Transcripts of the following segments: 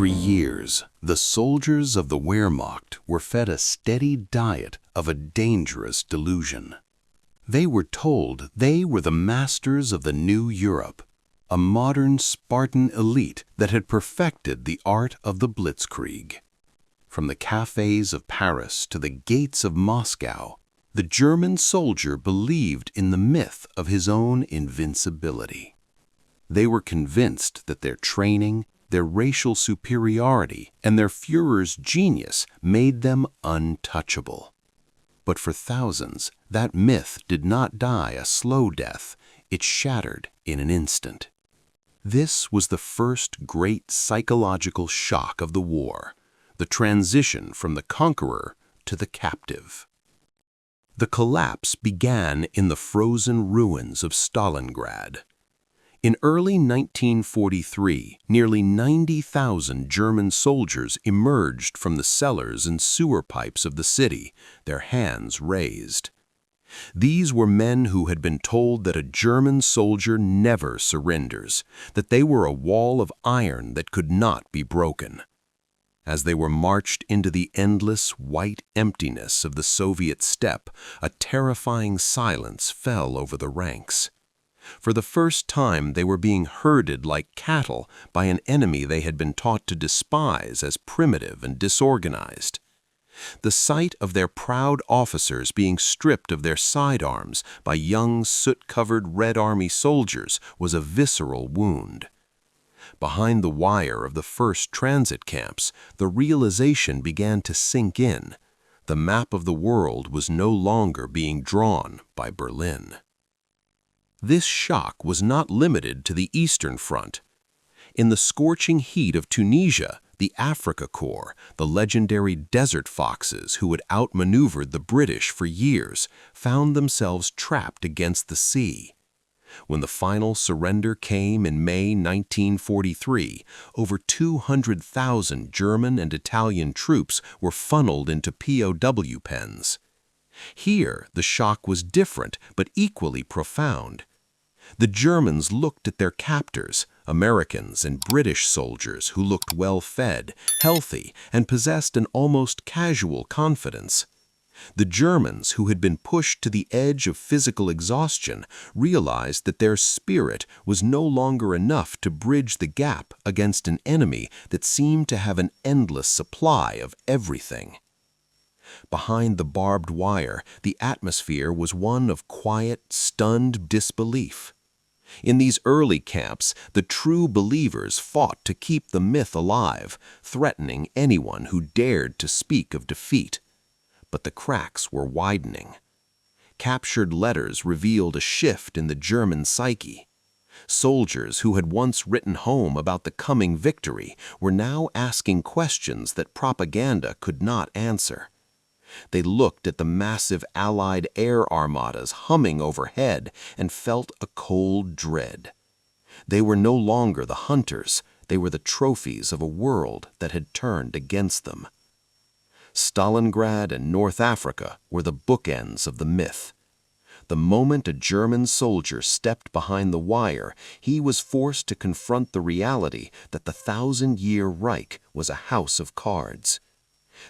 For years, the soldiers of the Wehrmacht were fed a steady diet of a dangerous delusion. They were told they were the masters of the new Europe, a modern Spartan elite that had perfected the art of the blitzkrieg. From the cafes of Paris to the gates of Moscow, the German soldier believed in the myth of his own invincibility. They were convinced that their training, their racial superiority, and their Führer's genius made them untouchable. But for thousands, that myth did not die a slow death. It shattered in an instant. This was the first great psychological shock of the war, the transition from the conqueror to the captive. The collapse began in the frozen ruins of Stalingrad. In early 1943, nearly 90,000 German soldiers emerged from the cellars and sewer pipes of the city, their hands raised. These were men who had been told that a German soldier never surrenders, that they were a wall of iron that could not be broken. As they were marched into the endless white emptiness of the Soviet steppe, a terrifying silence fell over the ranks. For the first time, they were being herded like cattle by an enemy they had been taught to despise as primitive and disorganized. The sight of their proud officers being stripped of their sidearms by young, soot-covered Red Army soldiers was a visceral wound. Behind the wire of the first transit camps, the realization began to sink in. The map of the world was no longer being drawn by Berlin. This shock was not limited to the Eastern Front. In the scorching heat of Tunisia, the Afrika Korps, the legendary desert foxes who had outmaneuvered the British for years, found themselves trapped against the sea. When the final surrender came in May 1943, over 200,000 German and Italian troops were funneled into POW pens. Here, the shock was different but equally profound. The Germans looked at their captors, Americans and British soldiers who looked well-fed, healthy, and possessed an almost casual confidence. The Germans, who had been pushed to the edge of physical exhaustion, realized that their spirit was no longer enough to bridge the gap against an enemy that seemed to have an endless supply of everything. Behind the barbed wire, the atmosphere was one of quiet, stunned disbelief. In these early camps, the true believers fought to keep the myth alive, threatening anyone who dared to speak of defeat. But the cracks were widening. Captured letters revealed a shift in the German psyche. Soldiers who had once written home about the coming victory were now asking questions that propaganda could not answer. They looked at the massive Allied air armadas humming overhead and felt a cold dread. They were no longer the hunters, they were the trophies of a world that had turned against them. Stalingrad and North Africa were the bookends of the myth. The moment a German soldier stepped behind the wire, he was forced to confront the reality that the 1,000-year Reich was a house of cards.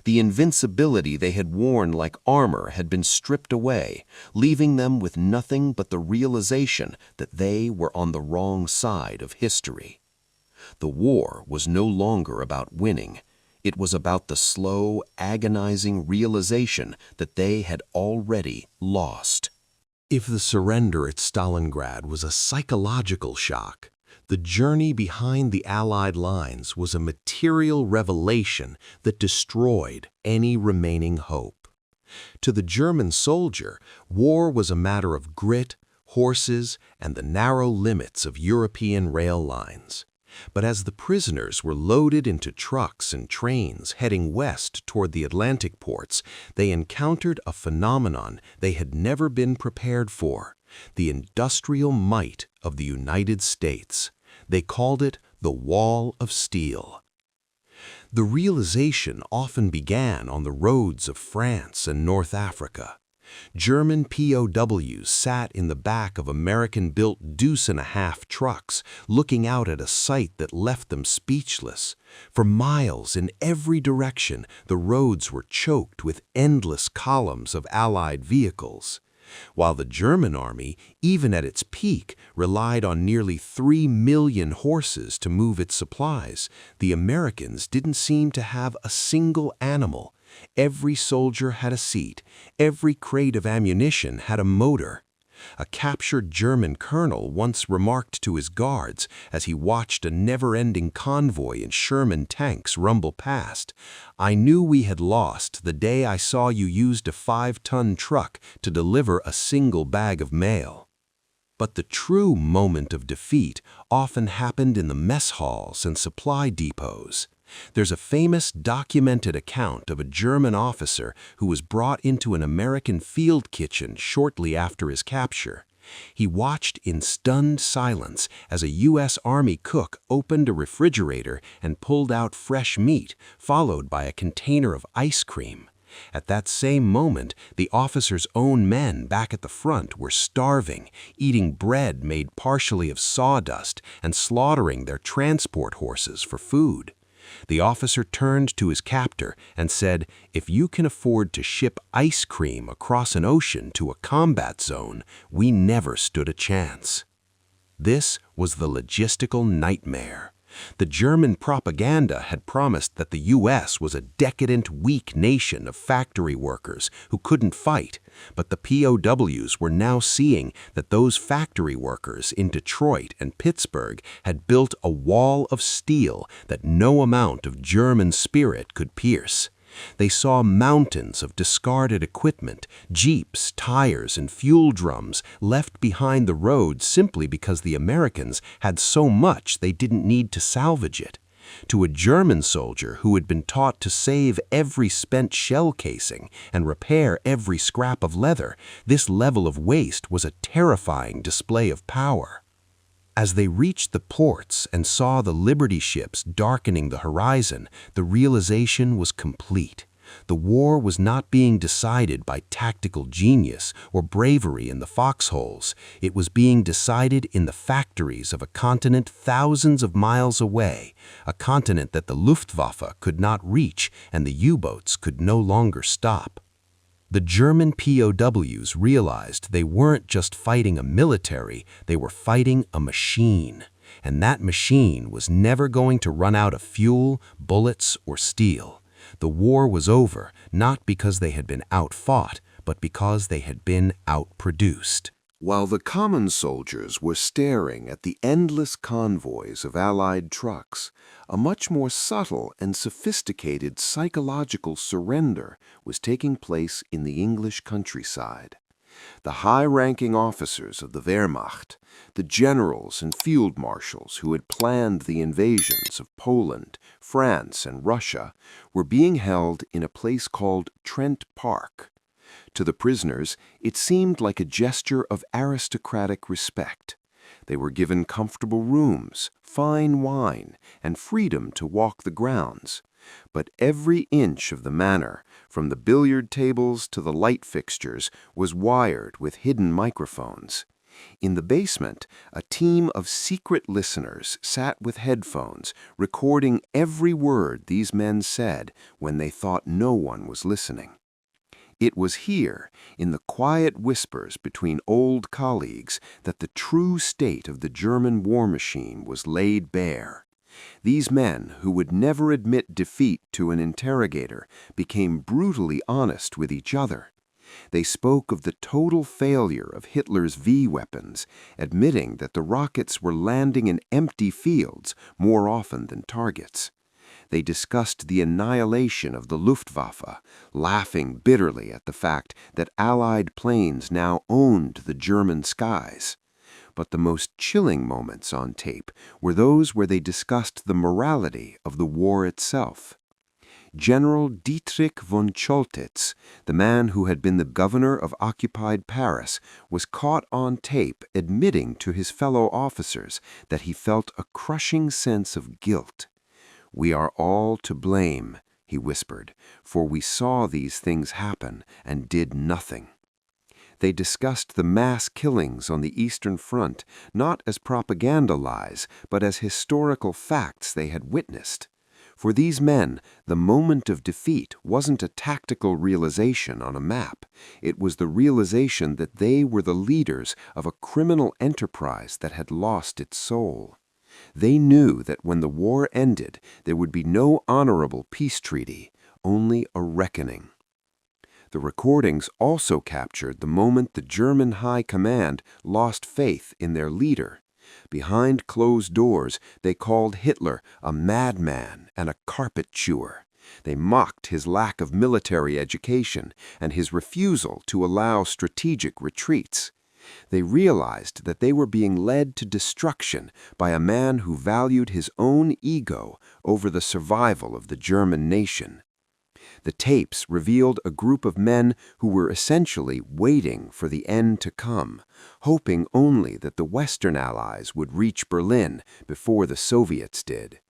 The invincibility they had worn like armor had been stripped away, leaving them with nothing but the realization that they were on the wrong side of history. The war was no longer about winning. It was about the slow, agonizing realization that they had already lost. If the surrender at Stalingrad was a psychological shock, the journey behind the Allied lines was a material revelation that destroyed any remaining hope. To the German soldier, war was a matter of grit, horses, and the narrow limits of European rail lines. But as the prisoners were loaded into trucks and trains heading west toward the Atlantic ports, they encountered a phenomenon they had never been prepared for: the industrial might of the United States. They called it the Wall of Steel. The realization often began on the roads of France and North Africa. German POWs sat in the back of American-built deuce-and-a-half trucks, looking out at a sight that left them speechless. For miles in every direction, the roads were choked with endless columns of Allied vehicles. While the German army, even at its peak, relied on nearly 3 million horses to move its supplies, the Americans didn't seem to have a single animal. Every soldier had a seat, every crate of ammunition had a motor. A captured German colonel once remarked to his guards as he watched a never-ending convoy in Sherman tanks rumble past, "I knew we had lost the day I saw you used a 5-ton truck to deliver a single bag of mail." But the true moment of defeat often happened in the mess halls and supply depots. There's a famous documented account of a German officer who was brought into an American field kitchen shortly after his capture. He watched in stunned silence as a U.S. Army cook opened a refrigerator and pulled out fresh meat, followed by a container of ice cream. At that same moment, the officer's own men back at the front were starving, eating bread made partially of sawdust, and slaughtering their transport horses for food. The officer turned to his captor and said, "If you can afford to ship ice cream across an ocean to a combat zone, we never stood a chance." This was the logistical nightmare. The German propaganda had promised that the U.S. was a decadent, weak nation of factory workers who couldn't fight, but the POWs were now seeing that those factory workers in Detroit and Pittsburgh had built a wall of steel that no amount of German spirit could pierce. They saw mountains of discarded equipment, jeeps, tires, and fuel drums left behind the road simply because the Americans had so much they didn't need to salvage it. To a German soldier who had been taught to save every spent shell casing and repair every scrap of leather, this level of waste was a terrifying display of power. As they reached the ports and saw the Liberty ships darkening the horizon, the realization was complete. The war was not being decided by tactical genius or bravery in the foxholes. It was being decided in the factories of a continent thousands of miles away, a continent that the Luftwaffe could not reach and the U-boats could no longer stop. The German POWs realized they weren't just fighting a military, they were fighting a machine. And that machine was never going to run out of fuel, bullets, or steel. The war was over, not because they had been outfought, but because they had been outproduced. While the common soldiers were staring at the endless convoys of Allied trucks, a much more subtle and sophisticated psychological surrender was taking place in the English countryside. The high-ranking officers of the Wehrmacht, the generals and field marshals who had planned the invasions of Poland, France, and Russia, were being held in a place called Trent Park. To the prisoners, it seemed like a gesture of aristocratic respect. They were given comfortable rooms, fine wine, and freedom to walk the grounds. But every inch of the manor, from the billiard tables to the light fixtures, was wired with hidden microphones. In the basement, a team of secret listeners sat with headphones, recording every word these men said when they thought no one was listening. It was here, in the quiet whispers between old colleagues, that the true state of the German war machine was laid bare. These men, who would never admit defeat to an interrogator, became brutally honest with each other. They spoke of the total failure of Hitler's V weapons, admitting that the rockets were landing in empty fields more often than targets. They discussed the annihilation of the Luftwaffe, laughing bitterly at the fact that Allied planes now owned the German skies. But the most chilling moments on tape were those where they discussed the morality of the war itself. General Dietrich von Choltitz, the man who had been the governor of occupied Paris, was caught on tape admitting to his fellow officers that he felt a crushing sense of guilt. "We are all to blame," he whispered, "for we saw these things happen and did nothing." They discussed the mass killings on the Eastern Front not as propaganda lies, but as historical facts they had witnessed. For these men, the moment of defeat wasn't a tactical realization on a map. It was the realization that they were the leaders of a criminal enterprise that had lost its soul. They knew that when the war ended, there would be no honorable peace treaty, only a reckoning. The recordings also captured the moment the German High Command lost faith in their leader. Behind closed doors, they called Hitler a madman and a carpet chewer. They mocked his lack of military education and his refusal to allow strategic retreats. They realized that they were being led to destruction by a man who valued his own ego over the survival of the German nation. The tapes revealed a group of men who were essentially waiting for the end to come, hoping only that the Western Allies would reach Berlin before the Soviets did.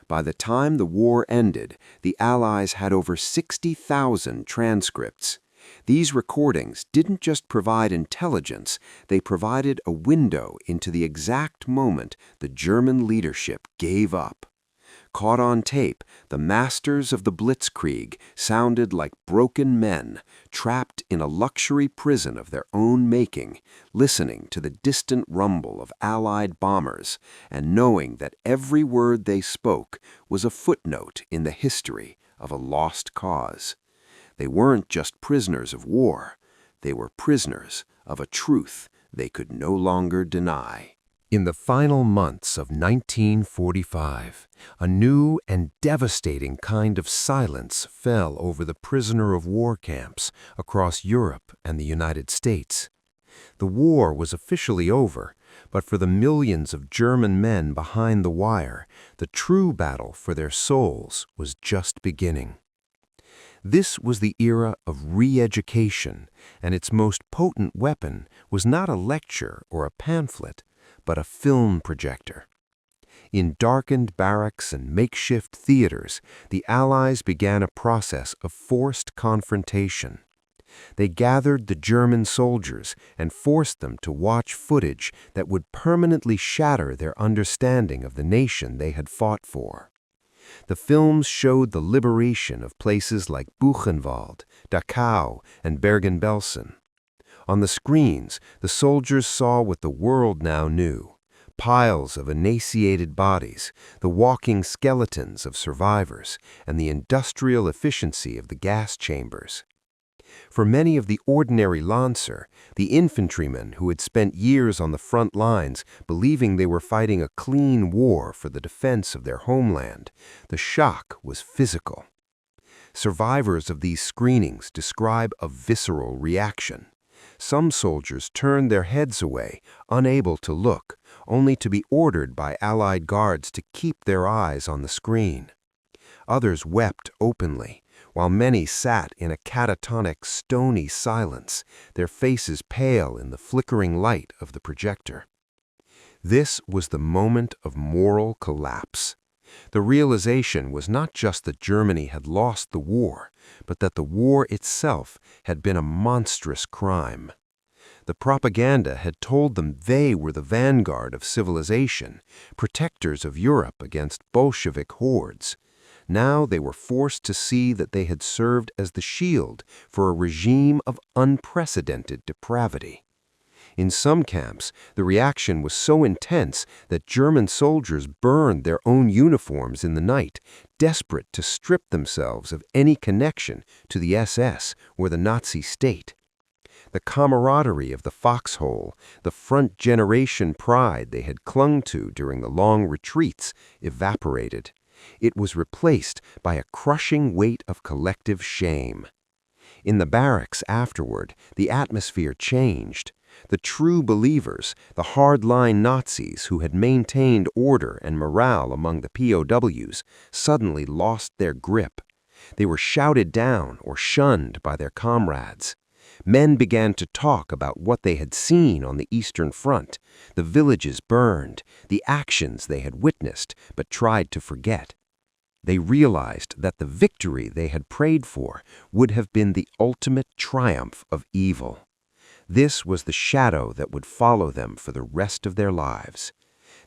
By the time the war ended, the Allies had over 60,000 transcripts. These recordings didn't just provide intelligence, they provided a window into the exact moment the German leadership gave up. Caught on tape, the masters of the Blitzkrieg sounded like broken men, trapped in a luxury prison of their own making, listening to the distant rumble of Allied bombers and knowing that every word they spoke was a footnote in the history of a lost cause. They weren't just prisoners of war, they were prisoners of a truth they could no longer deny. In the final months of 1945, a new and devastating kind of silence fell over the prisoner of war camps across Europe and the United States. The war was officially over, but for the millions of German men behind the wire, the true battle for their souls was just beginning. This was the era of re-education, and its most potent weapon was not a lecture or a pamphlet, but a film projector. In darkened barracks and makeshift theaters, the Allies began a process of forced confrontation. They gathered the German soldiers and forced them to watch footage that would permanently shatter their understanding of the nation they had fought for. The films showed the liberation of places like Buchenwald, Dachau, and Bergen-Belsen. On the screens, the soldiers saw what the world now knew: piles of emaciated bodies, the walking skeletons of survivors, and the industrial efficiency of the gas chambers. For many of the ordinary Lancer, the infantrymen who had spent years on the front lines believing they were fighting a clean war for the defense of their homeland, the shock was physical. Survivors of these screenings describe a visceral reaction. Some soldiers turned their heads away, unable to look, only to be ordered by Allied guards to keep their eyes on the screen. Others wept openly, while many sat in a catatonic, stony silence, their faces pale in the flickering light of the projector. This was the moment of moral collapse. The realization was not just that Germany had lost the war, but that the war itself had been a monstrous crime. The propaganda had told them they were the vanguard of civilization, protectors of Europe against Bolshevik hordes. Now they were forced to see that they had served as the shield for a regime of unprecedented depravity. In some camps, the reaction was so intense that German soldiers burned their own uniforms in the night, desperate to strip themselves of any connection to the SS or the Nazi state. The camaraderie of the foxhole, the front-generation pride they had clung to during the long retreats, evaporated. It was replaced by a crushing weight of collective shame. In the barracks afterward, the atmosphere changed. The true believers, the hard-line Nazis who had maintained order and morale among the POWs, suddenly lost their grip. They were shouted down or shunned by their comrades. Men began to talk about what they had seen on the Eastern Front, the villages burned, the actions they had witnessed but tried to forget. They realized that the victory they had prayed for would have been the ultimate triumph of evil. This was the shadow that would follow them for the rest of their lives.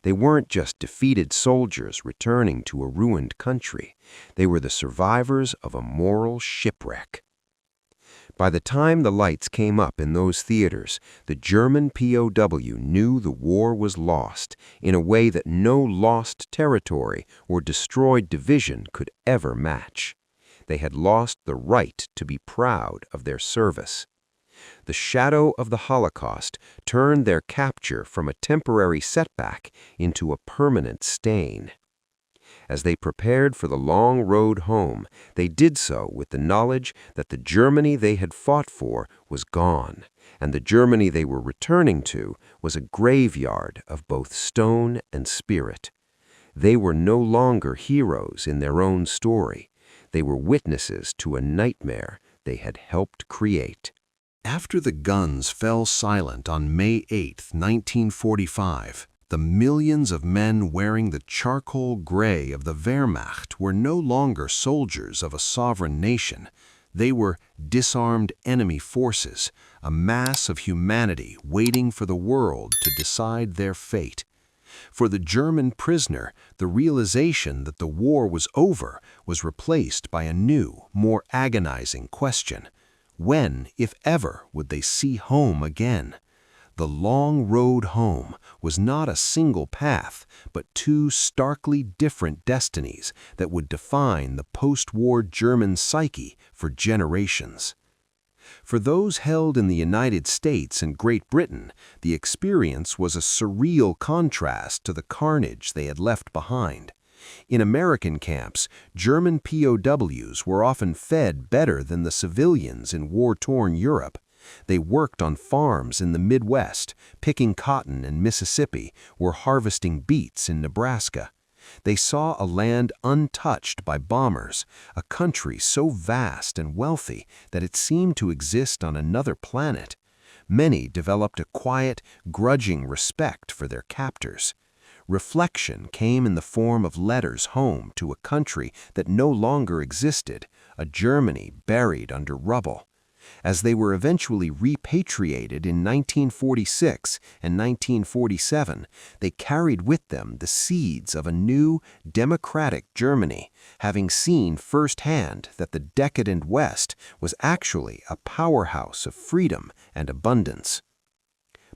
They weren't just defeated soldiers returning to a ruined country. They were the survivors of a moral shipwreck. By the time the lights came up in those theaters, the German POW knew the war was lost in a way that no lost territory or destroyed division could ever match. They had lost the right to be proud of their service. The shadow of the Holocaust turned their capture from a temporary setback into a permanent stain. As they prepared for the long road home, they did so with the knowledge that the Germany they had fought for was gone, and the Germany they were returning to was a graveyard of both stone and spirit. They were no longer heroes in their own story. They were witnesses to a nightmare they had helped create. After the guns fell silent on May 8, 1945, the millions of men wearing the charcoal gray of the Wehrmacht were no longer soldiers of a sovereign nation. They were disarmed enemy forces, a mass of humanity waiting for the world to decide their fate. For the German prisoner, the realization that the war was over was replaced by a new, more agonizing question. When, if ever, would they see home again? The long road home was not a single path, but two starkly different destinies that would define the post-war German psyche for generations. For those held in the United States and Great Britain, the experience was a surreal contrast to the carnage they had left behind. In American camps, German POWs were often fed better than the civilians in war-torn Europe. They worked on farms in the Midwest, picking cotton in Mississippi, or harvesting beets in Nebraska. They saw a land untouched by bombers, a country so vast and wealthy that it seemed to exist on another planet. Many developed a quiet, grudging respect for their captors. Reflection came in the form of letters home to a country that no longer existed, a Germany buried under rubble. As they were eventually repatriated in 1946 and 1947, they carried with them the seeds of a new, democratic Germany, having seen firsthand that the decadent West was actually a powerhouse of freedom and abundance.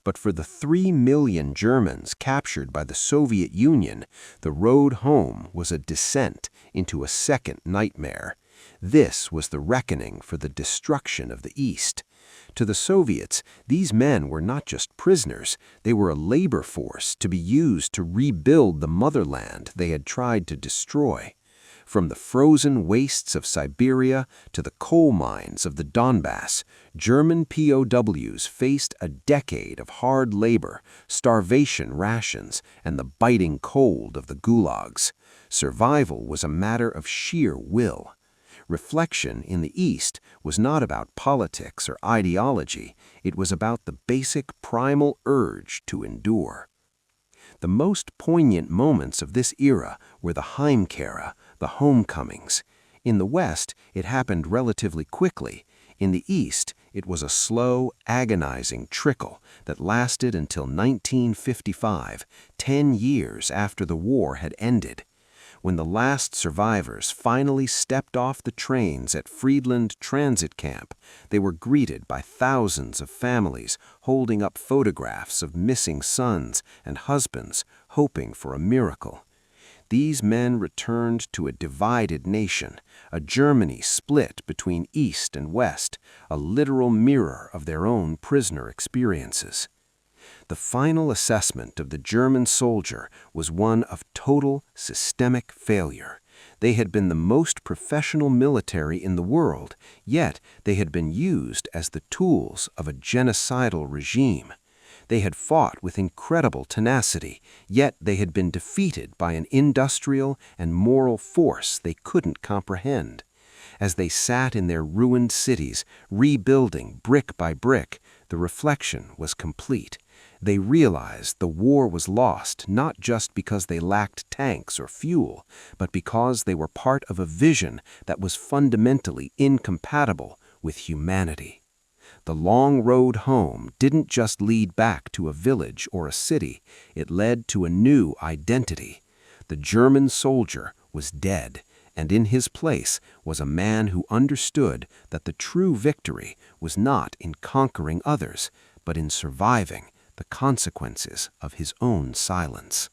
But for the 3 million Germans captured by the Soviet Union, the road home was a descent into a second nightmare. This was the reckoning for the destruction of the East. To the Soviets, these men were not just prisoners, they were a labor force to be used to rebuild the motherland they had tried to destroy. From the frozen wastes of Siberia to the coal mines of the Donbass, German POWs faced a decade of hard labor, starvation rations, and the biting cold of the gulags. Survival was a matter of sheer will. Reflection in the East was not about politics or ideology, it was about the basic primal urge to endure. The most poignant moments of this era were the Heimkehrer, the homecomings. In the West, it happened relatively quickly. In the East, it was a slow, agonizing trickle that lasted until 1955, 10 years after the war had ended. When the last survivors finally stepped off the trains at Friedland Transit Camp, they were greeted by thousands of families holding up photographs of missing sons and husbands, hoping for a miracle. These men returned to a divided nation, a Germany split between East and West, a literal mirror of their own prisoner experiences. The final assessment of the German soldier was one of total systemic failure. They had been the most professional military in the world, yet they had been used as the tools of a genocidal regime. They had fought with incredible tenacity, yet they had been defeated by an industrial and moral force they couldn't comprehend. As they sat in their ruined cities, rebuilding brick by brick, the reflection was complete. They realized the war was lost not just because they lacked tanks or fuel, but because they were part of a vision that was fundamentally incompatible with humanity. The long road home didn't just lead back to a village or a city, it led to a new identity. The German soldier was dead, and in his place was a man who understood that the true victory was not in conquering others, but in surviving the consequences of his own silence.